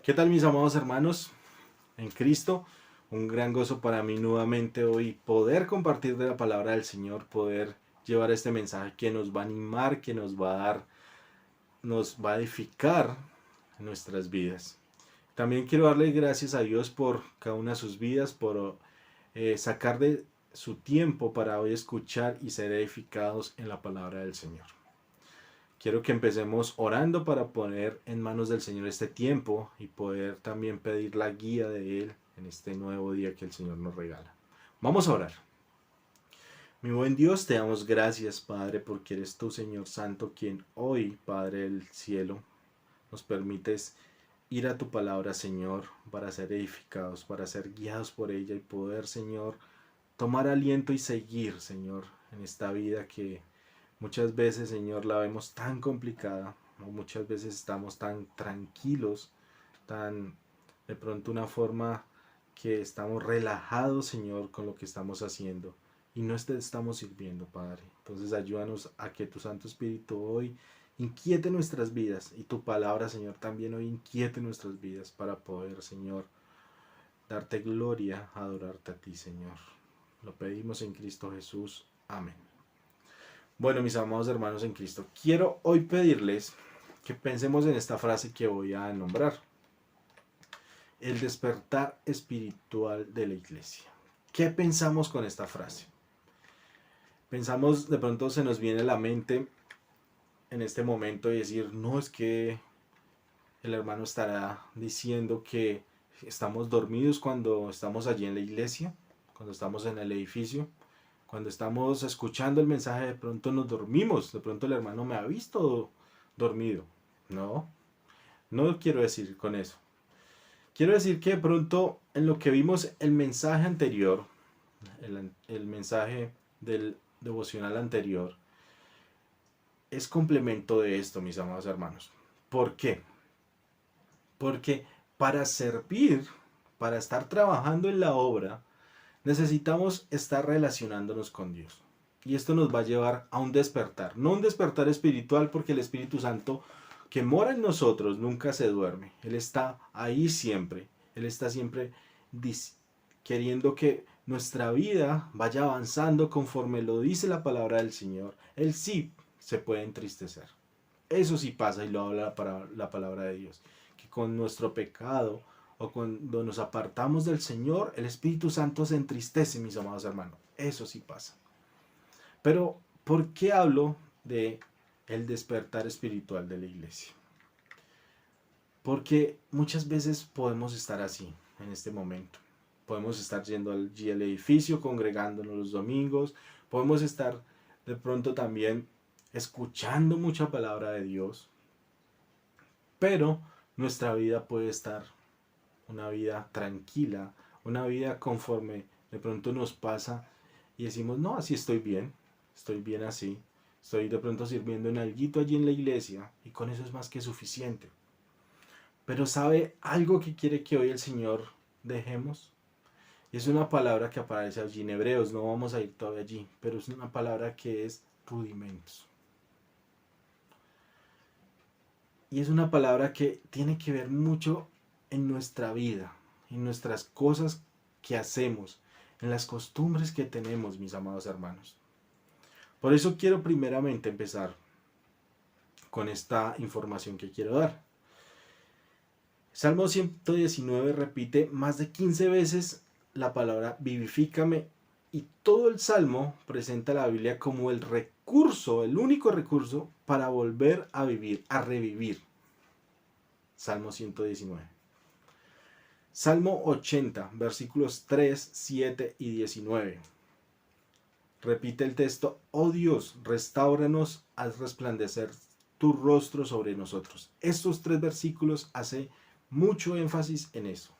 ¿Qué tal, mis amados hermanos en Cristo? Un gran gozo para mí nuevamente hoy poder compartir de la palabra del Señor, poder llevar este mensaje que nos va a animar, que nos va a dar, nos va a edificar nuestras vidas. También quiero darle gracias a Dios por cada una de sus vidas, por sacar de su tiempo para hoy escuchar y ser edificados en la palabra del Señor. Quiero que empecemos orando para poner en manos del Señor este tiempo y poder también pedir la guía de Él en este nuevo día que el Señor nos regala. Vamos a orar. Mi buen Dios, te damos gracias, Padre, porque eres tú, Señor Santo, quien hoy, Padre del cielo, nos permites ir a tu palabra, Señor, para ser edificados, para ser guiados por ella y poder, Señor, tomar aliento y seguir, Señor, en esta vida que muchas veces, Señor, la vemos tan complicada, o muchas veces estamos tan tranquilos, tan de pronto una forma que estamos relajados, Señor, con lo que estamos haciendo y no te estamos sirviendo, Padre. Entonces ayúdanos a que tu Santo Espíritu hoy inquiete nuestras vidas y tu palabra, Señor, también hoy inquiete nuestras vidas para poder, Señor, darte gloria, adorarte a ti, Señor. Lo pedimos en Cristo Jesús. Amén. Bueno, mis amados hermanos en Cristo, quiero hoy pedirles que pensemos en esta frase que voy a nombrar. El despertar espiritual de la iglesia. ¿Qué pensamos con esta frase? Pensamos, de pronto se nos viene a la mente en este momento y decir, no, es que el hermano estará diciendo que estamos dormidos cuando estamos allí en la iglesia, cuando estamos en el edificio. Cuando estamos escuchando el mensaje, de pronto nos dormimos. De pronto el hermano me ha visto dormido. No, no quiero decir con eso. Quiero decir que de pronto en lo que vimos el mensaje anterior, el mensaje del devocional anterior, es complemento de esto, mis amados hermanos. ¿Por qué? Porque para servir, para estar trabajando en la obra, necesitamos estar relacionándonos con Dios. Y esto nos va a llevar a un despertar. No un despertar espiritual porque el Espíritu Santo que mora en nosotros nunca se duerme. Él está ahí siempre. Él está siempre queriendo que nuestra vida vaya avanzando conforme lo dice la palabra del Señor. Él sí se puede entristecer. Eso sí pasa y lo habla la palabra de Dios. Que con nuestro pecado o cuando nos apartamos del Señor, el Espíritu Santo se entristece, mis amados hermanos. Eso sí pasa. Pero, ¿por qué hablo de el despertar espiritual de la iglesia? Porque muchas veces podemos estar así, en este momento. Podemos estar yendo allí al edificio, congregándonos los domingos. Podemos estar de pronto también escuchando mucha palabra de Dios. Pero nuestra vida puede estar una vida tranquila, una vida conforme de pronto nos pasa y decimos, no, así estoy bien así, estoy de pronto sirviendo en alguito allí en la iglesia y con eso es más que suficiente. Pero ¿sabe algo que quiere que hoy el Señor dejemos? Y es una palabra que aparece allí en Hebreos, no vamos a ir todavía allí, pero es una palabra que es rudimentos. Y es una palabra que tiene que ver mucho en nuestra vida, en nuestras cosas que hacemos, en las costumbres que tenemos, mis amados hermanos. Por eso quiero primeramente empezar con esta información que quiero dar. Salmo 119 repite más de 15 veces la palabra vivifícame y todo el Salmo presenta a la Biblia como el recurso, el único recurso para volver a vivir, a revivir. Salmo 119. Salmo 80, versículos 3, 7 y 19. Repite el texto, oh Dios, restáuranos, haz resplandecer tu rostro sobre nosotros. Estos tres versículos hacen mucho énfasis en eso.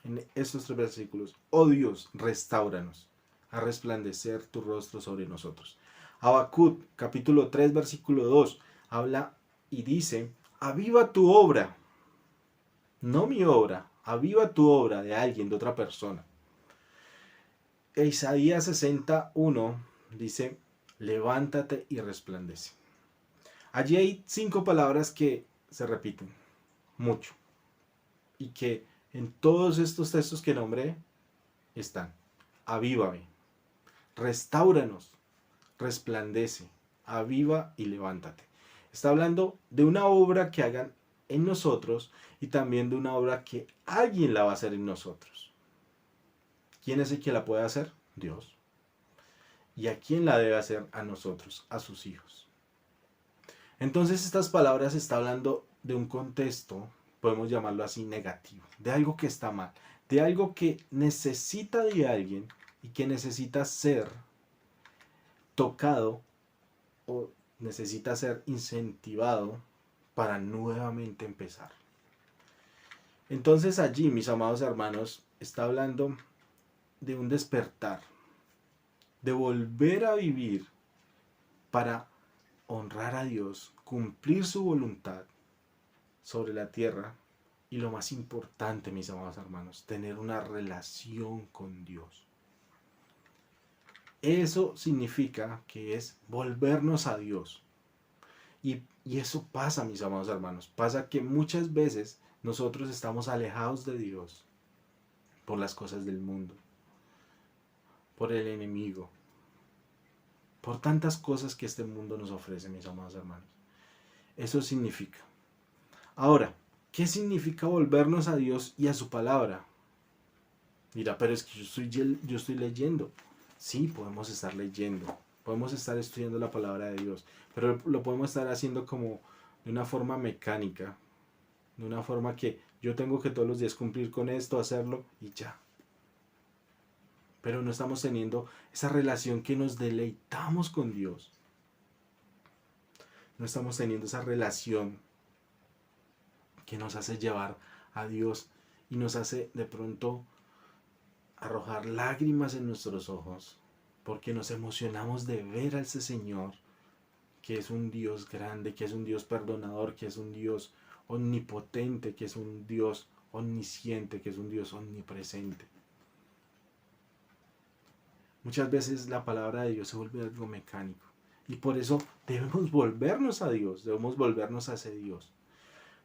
En estos tres versículos, oh Dios, restáuranos, haz resplandecer tu rostro sobre nosotros. Habacuc, capítulo 3, versículo 2, habla y dice, aviva tu obra, no mi obra, aviva tu obra de alguien, de otra persona. Isaías 61 dice, levántate y resplandece. Allí hay 5 palabras que se repiten mucho. y que en todos estos textos que nombré están. Avívame, restáuranos, resplandece, aviva y levántate. Está hablando de una obra que hagan en nosotros y también de una obra que alguien la va a hacer en nosotros. ¿Quién es el que la puede hacer? Dios. ¿Y a quién la debe hacer? A nosotros, a sus hijos. Entonces estas palabras está hablando de un contexto, podemos llamarlo así, negativo, de algo que está mal, de algo que necesita de alguien y que necesita ser tocado o necesita ser incentivado para nuevamente empezar. Entonces allí, mis amados hermanos, está hablando de un despertar, de volver a vivir para honrar a Dios, cumplir su voluntad sobre la tierra y lo más importante, mis amados hermanos, tener una relación con Dios. Eso significa que es volvernos a Dios. Y eso pasa, mis amados hermanos. Pasa que muchas veces nosotros estamos alejados de Dios por las cosas del mundo, por el enemigo, por tantas cosas que este mundo nos ofrece, mis amados hermanos. Eso significa. Ahora, ¿qué significa volvernos a Dios y a su palabra? Mira, pero es que yo estoy leyendo. Sí, podemos estar leyendo, podemos estar estudiando la palabra de Dios, pero lo podemos estar haciendo como de una forma mecánica, de una forma que yo tengo que todos los días cumplir con esto, hacerlo y ya. Pero no estamos teniendo esa relación que nos deleitamos con Dios. No estamos teniendo esa relación que nos hace llevar a Dios y nos hace de pronto arrojar lágrimas en nuestros ojos, porque nos emocionamos de ver a ese Señor, que es un Dios grande, que es un Dios perdonador, que es un Dios omnipotente, que es un Dios omnisciente, que es un Dios omnipresente. Muchas veces la palabra de Dios se vuelve algo mecánico y por eso debemos volvernos a Dios, debemos volvernos a ese Dios.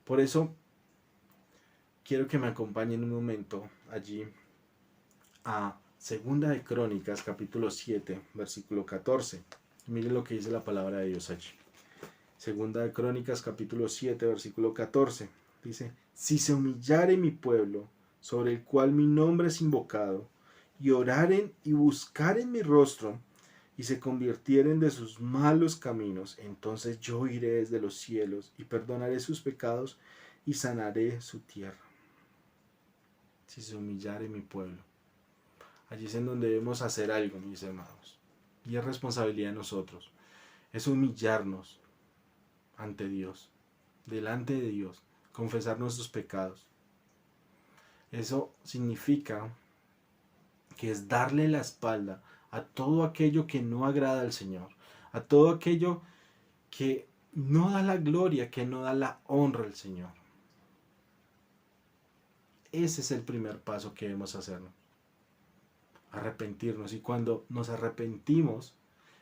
Por eso quiero que me acompañen un momento allí a Segunda de Crónicas, capítulo 7, versículo 14. Miren lo que dice la palabra de Dios allí. Segunda de Crónicas, capítulo 7, versículo 14. Dice, si se humillare mi pueblo, sobre el cual mi nombre es invocado, y oraren y buscaren mi rostro, y se convirtieren de sus malos caminos, entonces yo iré desde los cielos, y perdonaré sus pecados, y sanaré su tierra. Si se humillare mi pueblo. Allí es en donde debemos hacer algo, mis hermanos. Y es responsabilidad de nosotros. Es humillarnos ante Dios, delante de Dios, confesar nuestros pecados. Eso significa que es darle la espalda a todo aquello que no agrada al Señor, a todo aquello que no da la gloria, que no da la honra al Señor. Ese es el primer paso que debemos hacernos. Arrepentirnos. Y cuando nos arrepentimos,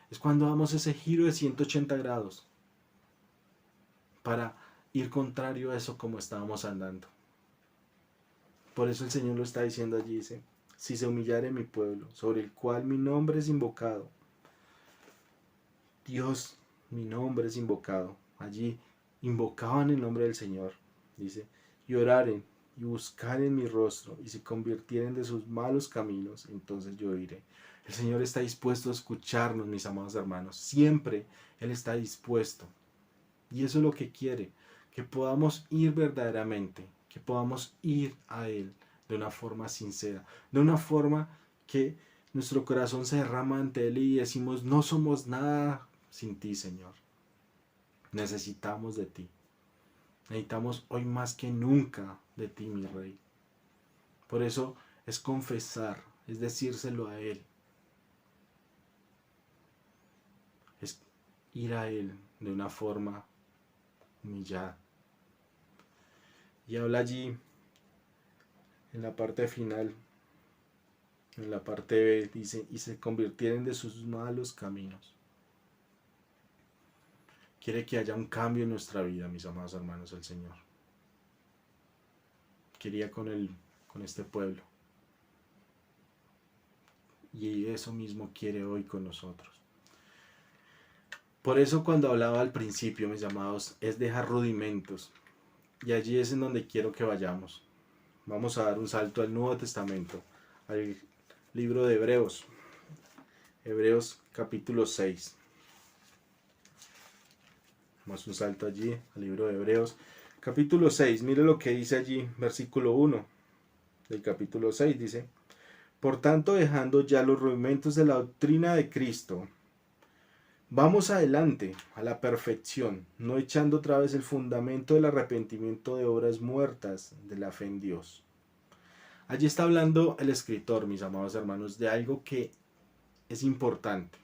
es cuando damos ese giro de 180 grados para ir contrario a eso como estábamos andando. Por eso el Señor lo está diciendo allí, dice, si se humillare mi pueblo, sobre el cual mi nombre es invocado. Dios, mi nombre es invocado. Allí invocaban el nombre del Señor, dice, y oraren y buscaren mi rostro y se convirtieren de sus malos caminos, entonces yo iré. El Señor está dispuesto a escucharnos, mis amados hermanos. Siempre Él está dispuesto. Y eso es lo que quiere, que podamos ir verdaderamente, que podamos ir a Él de una forma sincera, de una forma que nuestro corazón se derrama ante Él y decimos, no somos nada sin ti, Señor. Necesitamos de ti. Necesitamos hoy más que nunca de ti, mi Rey. Por eso es confesar, es decírselo a Él. Es ir a Él de una forma humillada. Y habla allí, en la parte final, en la parte B, dice, y se convirtieron de sus malos caminos. Quiere que haya un cambio en nuestra vida, mis amados hermanos, el Señor. quería con este pueblo. Y eso mismo quiere hoy con nosotros. Por eso cuando hablaba al principio, mis amados, es dejar rudimentos. Y allí es en donde quiero que vayamos. Vamos a dar un salto al Nuevo Testamento, al libro de Hebreos. Hebreos capítulo 6. Damos un salto allí al libro de Hebreos. Capítulo 6, mire lo que dice allí, versículo 1 del capítulo 6, dice: Por tanto, dejando ya los rudimentos de la doctrina de Cristo, vamos adelante a la perfección, no echando otra vez el fundamento del arrepentimiento de obras muertas de la fe en Dios. Allí está hablando el escritor, mis amados hermanos, de algo que es importante.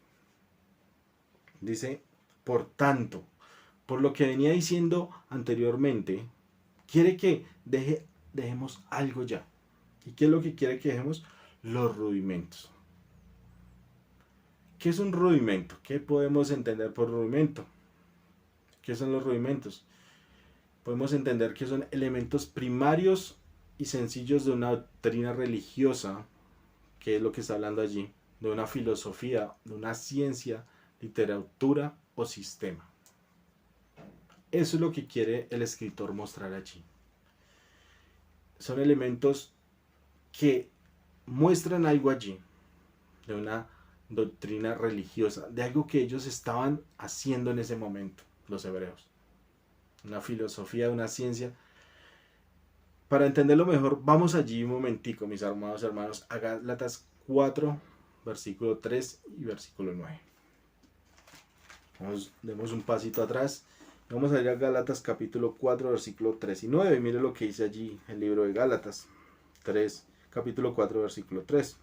Dice, por tanto, por lo que venía diciendo anteriormente, quiere que dejemos algo ya. ¿Y qué es lo que quiere que dejemos? Los rudimentos. ¿Qué es un rudimento? ¿Qué podemos entender por rudimento? ¿Qué son los rudimentos? Podemos entender que son elementos primarios y sencillos de una doctrina religiosa, que es lo que está hablando allí, de una filosofía, de una ciencia, literatura o sistema. Eso es lo que quiere el escritor mostrar allí. Son elementos que muestran algo allí, de una doctrina religiosa, de algo que ellos estaban haciendo en ese momento, los hebreos. Una filosofía, una ciencia. Para entenderlo mejor, vamos allí un momentico, mis amados hermanos, a Gálatas 4, versículo 3 y versículo 9. Demos un pasito atrás. Vamos a ir a Gálatas capítulo 4, versículo 3 y 9. Mire lo que dice allí el libro de Gálatas 3, capítulo 4, versículo 3.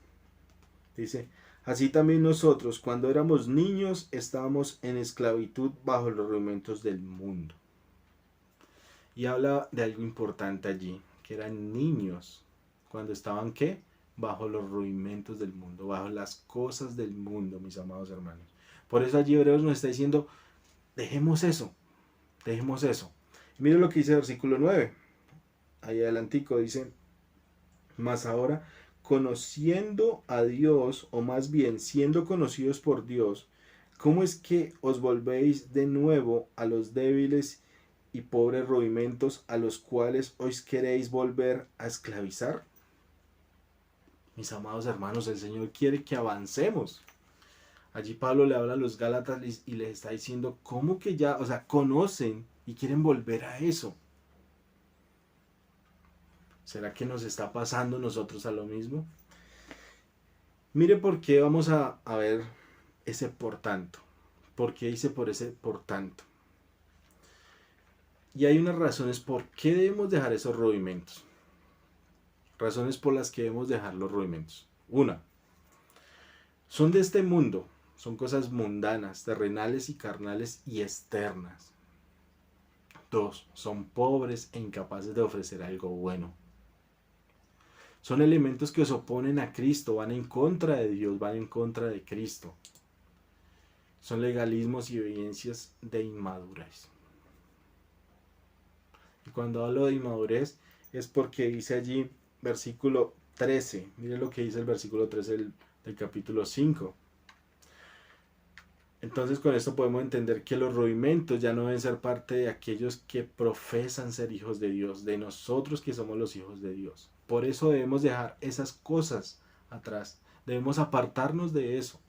Dice: Así también nosotros, cuando éramos niños, estábamos en esclavitud bajo los rudimentos del mundo. Y habla de algo importante allí, que eran niños, cuando estaban, ¿qué? Bajo los rudimentos del mundo, bajo las cosas del mundo, mis amados hermanos. Por eso allí Hebreos nos está diciendo, dejemos eso. Mire lo que dice el versículo 9. Ahí adelantico dice: Mas ahora, conociendo a Dios, o más bien siendo conocidos por Dios, ¿cómo es que os volvéis de nuevo a los débiles y pobres rudimentos a los cuales os queréis volver a esclavizar? Mis amados hermanos, el Señor quiere que avancemos. Allí Pablo le habla a los Gálatas y les está diciendo cómo que ya, o sea, conocen y quieren volver a eso. ¿Será que nos está pasando nosotros a lo mismo? Mire por qué vamos a ver ese por tanto. ¿Por qué dice por ese por tanto? Y hay unas razones por qué debemos dejar esos rudimentos. Razones por las que debemos dejar los rudimentos. Una, son de este mundo. Son cosas mundanas, terrenales y carnales y externas. 2. Son pobres e incapaces de ofrecer algo bueno. Son elementos que se oponen a Cristo, van en contra de Dios, van en contra de Cristo. Son legalismos y evidencias de inmadurez. Y cuando hablo de inmadurez es porque dice allí versículo 13. Miren lo que dice el versículo 13 del capítulo 5. Entonces con esto podemos entender que los rudimentos ya no deben ser parte de aquellos que profesan ser hijos de Dios, de nosotros que somos los hijos de Dios. Por eso debemos dejar esas cosas atrás, debemos apartarnos de eso.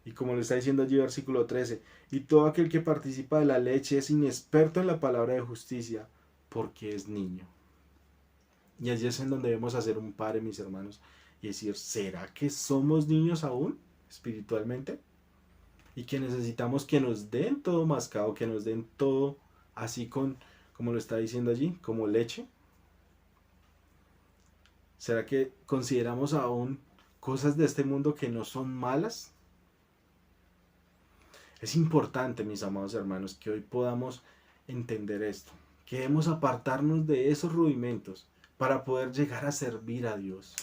Y como le está diciendo allí versículo 13, y todo aquel que participa de la leche es inexperto en la palabra de justicia, porque es niño. Y allí es en donde debemos hacer un pare, mis hermanos, y decir, ¿será que somos niños aún espiritualmente? Y que necesitamos que nos den todo mascado, que nos den todo así como lo está diciendo allí, como leche. ¿Será que consideramos aún cosas de este mundo que no son malas? Es importante, mis amados hermanos, que hoy podamos entender esto, que debemos apartarnos de esos rudimentos para poder llegar a servir a Dios,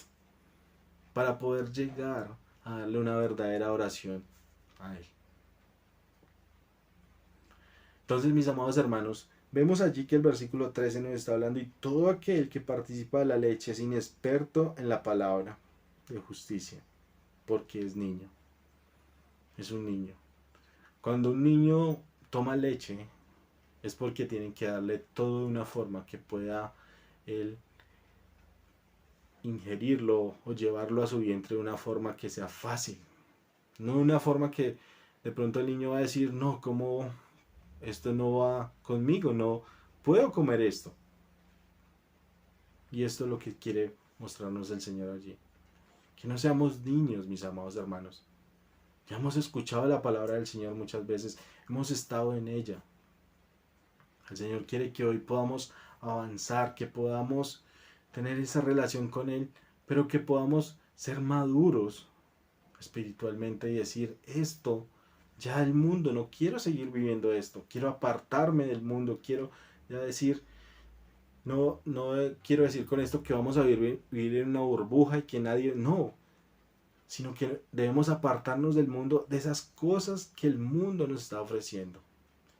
para poder llegar a darle una verdadera oración a Él. Entonces, mis amados hermanos, Vemos allí que el versículo 13 nos está hablando, y todo aquel que participa de la leche es inexperto en la palabra de justicia, porque es niño, es un niño. Cuando un niño toma leche, es porque tienen que darle todo de una forma que pueda él ingerirlo o llevarlo a su vientre de una forma que sea fácil. No de una forma que de pronto el niño va a decir, no, ¿cómo esto no va conmigo? No puedo comer esto. Y esto es lo que quiere mostrarnos el Señor allí. Que no seamos niños, mis amados hermanos. Ya hemos escuchado la palabra del Señor muchas veces, hemos estado en ella. El Señor quiere que hoy podamos avanzar, que podamos tener esa relación con Él, pero que podamos ser maduros espiritualmente y decir, esto, ya el mundo, no quiero seguir viviendo esto, quiero apartarme del mundo, quiero ya decir, no quiero decir con esto que vamos a vivir en una burbuja y que nadie, no, sino que debemos apartarnos del mundo, de esas cosas que el mundo nos está ofreciendo.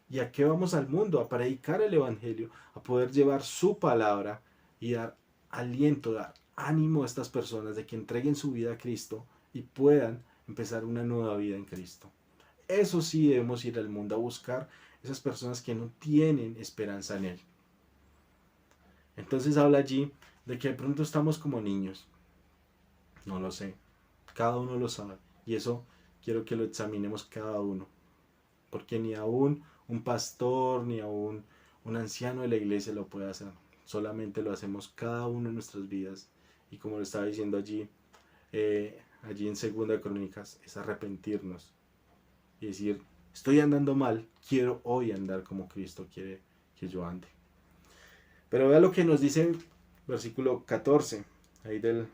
¿Y a qué vamos al mundo? A predicar el Evangelio, a poder llevar su palabra y dar aliento, dar ánimo a estas personas de que entreguen su vida a Cristo y puedan empezar una nueva vida en Cristo. Eso sí, debemos ir al mundo a buscar esas personas que no tienen esperanza en Él. Entonces habla allí de que de pronto estamos como niños. No lo sé. Cada uno lo sabe. Y eso quiero que lo examinemos cada uno. Porque ni aún un pastor, ni aún un anciano de la iglesia lo puede hacer. Solamente lo hacemos cada uno en nuestras vidas. Y como lo estaba diciendo allí en Segunda Crónicas, es arrepentirnos. Y decir, estoy andando mal, quiero hoy andar como Cristo quiere que yo ande. Pero vea lo que nos dice el versículo 14, ahí de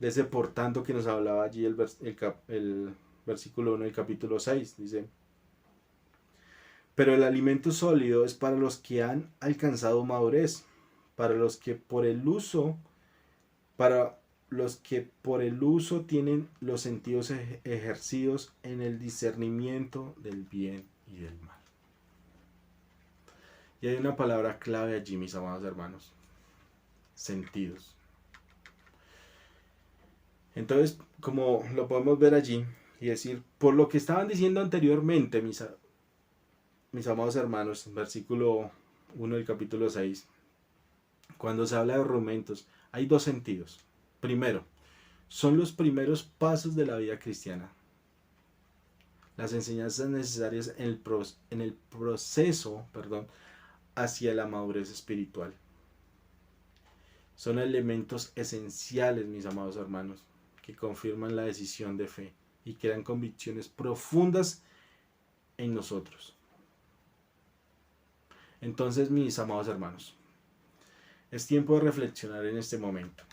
ese por tanto que nos hablaba allí el versículo 1 del capítulo 6. Dice, pero el alimento sólido es para los que han alcanzado madurez, para los que por el uso, para los que por el uso tienen los sentidos ejercidos en el discernimiento del bien y del mal. Y hay una palabra clave allí, mis amados hermanos. Sentidos. Entonces, como lo podemos ver allí y decir, por lo que estaban diciendo anteriormente, mis amados hermanos, versículo 1 del capítulo 6, cuando se habla de argumentos, hay dos sentidos. Primero, son los primeros pasos de la vida cristiana. Las enseñanzas necesarias en el proceso, hacia la madurez espiritual. Son elementos esenciales, mis amados hermanos, que confirman la decisión de fe y crean convicciones profundas en nosotros. Entonces, mis amados hermanos, es tiempo de reflexionar en este momento.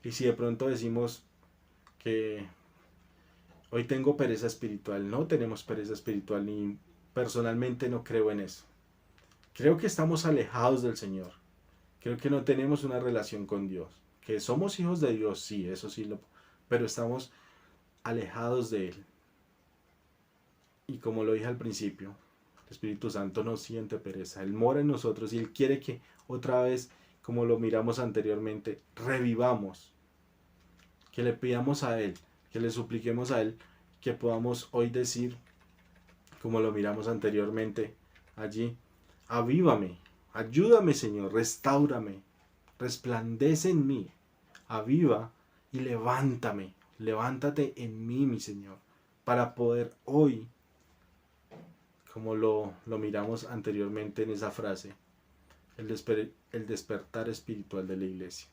Y si de pronto decimos que hoy tengo pereza espiritual, no tenemos pereza espiritual, ni personalmente no creo en eso. Creo que estamos alejados del Señor. Creo que no tenemos una relación con Dios. Que somos hijos de Dios, sí, eso sí, pero estamos alejados de Él. Y como lo dije al principio, el Espíritu Santo no siente pereza. Él mora en nosotros y Él quiere que otra vez, como lo miramos anteriormente, revivamos. Que le pidamos a Él, que le supliquemos a Él, que podamos hoy decir, como lo miramos anteriormente allí, avívame, ayúdame Señor, restáurame, resplandece en mí, aviva y levántame, levántate en mí, mi Señor, para poder hoy, como lo miramos anteriormente en esa frase, el despertar espiritual de la iglesia.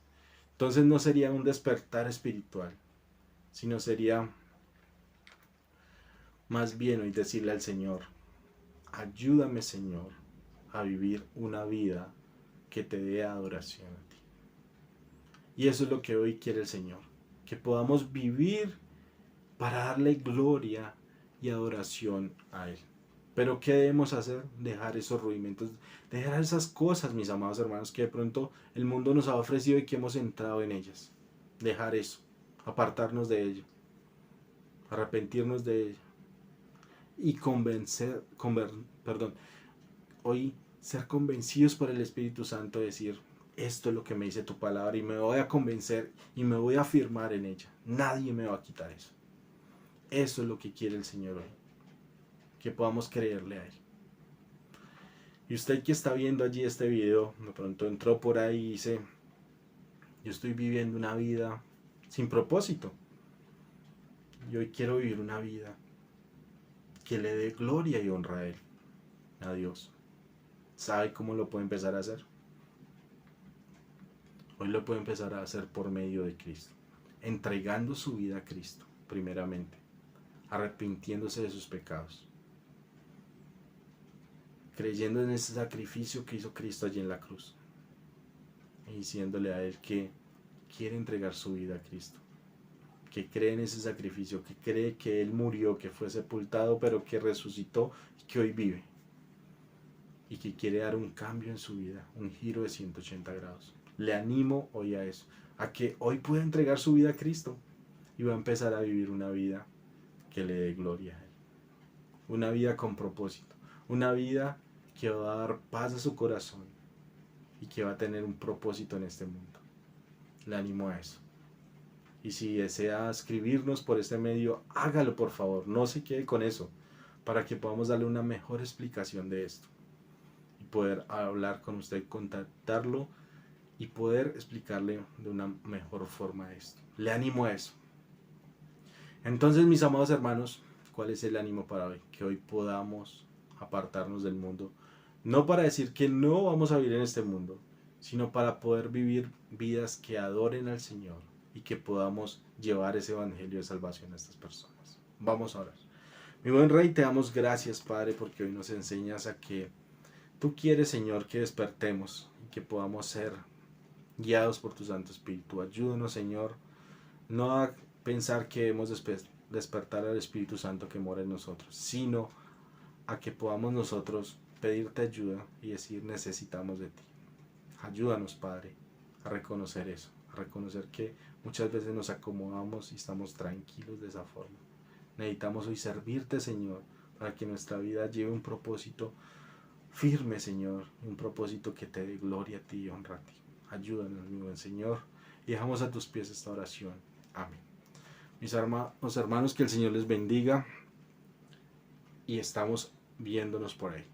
Entonces no sería un despertar espiritual, sino sería más bien hoy decirle al Señor, ayúdame Señor a vivir una vida que te dé adoración a ti. Y eso es lo que hoy quiere el Señor, que podamos vivir para darle gloria y adoración a Él. Pero ¿qué debemos hacer? Dejar esos rudimentos, dejar esas cosas, mis amados hermanos, que de pronto el mundo nos ha ofrecido y que hemos entrado en ellas. Dejar eso, apartarnos de ello, arrepentirnos de ello y hoy ser convencidos por el Espíritu Santo, decir, esto es lo que me dice tu palabra y me voy a convencer y me voy a afirmar en ella. Nadie me va a quitar eso. Eso es lo que quiere el Señor hoy, que podamos creerle a Él. Y usted que está viendo allí este video, de pronto entró por ahí y dice, yo estoy viviendo una vida sin propósito. Y hoy quiero vivir una vida que le dé gloria y honra a Él, a Dios. ¿Sabe cómo lo puede empezar a hacer? Hoy lo puede empezar a hacer por medio de Cristo, entregando su vida a Cristo, primeramente, arrepintiéndose de sus pecados, creyendo en ese sacrificio que hizo Cristo allí en la cruz, y diciéndole a Él que quiere entregar su vida a Cristo, que cree en ese sacrificio, que cree que Él murió, que fue sepultado, pero que resucitó y que hoy vive, y que quiere dar un cambio en su vida, un giro de 180 grados. Le animo hoy a eso, a que hoy pueda entregar su vida a Cristo y va a empezar a vivir una vida que le dé gloria a Él. Una vida con propósito, una vida que va a dar paz a su corazón y que va a tener un propósito en este mundo. Le animo a eso. Y si desea escribirnos por este medio, hágalo por favor, no se quede con eso, para que podamos darle una mejor explicación de esto y poder hablar con usted, contactarlo y poder explicarle de una mejor forma esto. Le animo a eso. Entonces, mis amados hermanos, ¿cuál es el ánimo para hoy? Que hoy podamos apartarnos del mundo, no para decir que no vamos a vivir en este mundo, sino para poder vivir vidas que adoren al Señor y que podamos llevar ese evangelio de salvación a estas personas. Vamos a orar. Mi buen Rey, te damos gracias, Padre, porque hoy nos enseñas a que tú quieres, Señor, que despertemos y que podamos ser guiados por tu Santo Espíritu. Ayúdanos, Señor, no a pensar que debemos despertar al Espíritu Santo que mora en nosotros, sino a que podamos nosotros pedirte ayuda y decir, necesitamos de ti. Ayúdanos, Padre, a reconocer eso, a reconocer que muchas veces nos acomodamos y estamos tranquilos de esa forma. Necesitamos hoy servirte, Señor, para que nuestra vida lleve un propósito firme, Señor, un propósito que te dé gloria a ti y honra a ti. Ayúdanos, mi buen Señor, y dejamos a tus pies esta oración. Amén. Mis hermanos, que el Señor les bendiga y estamos viéndonos por ahí.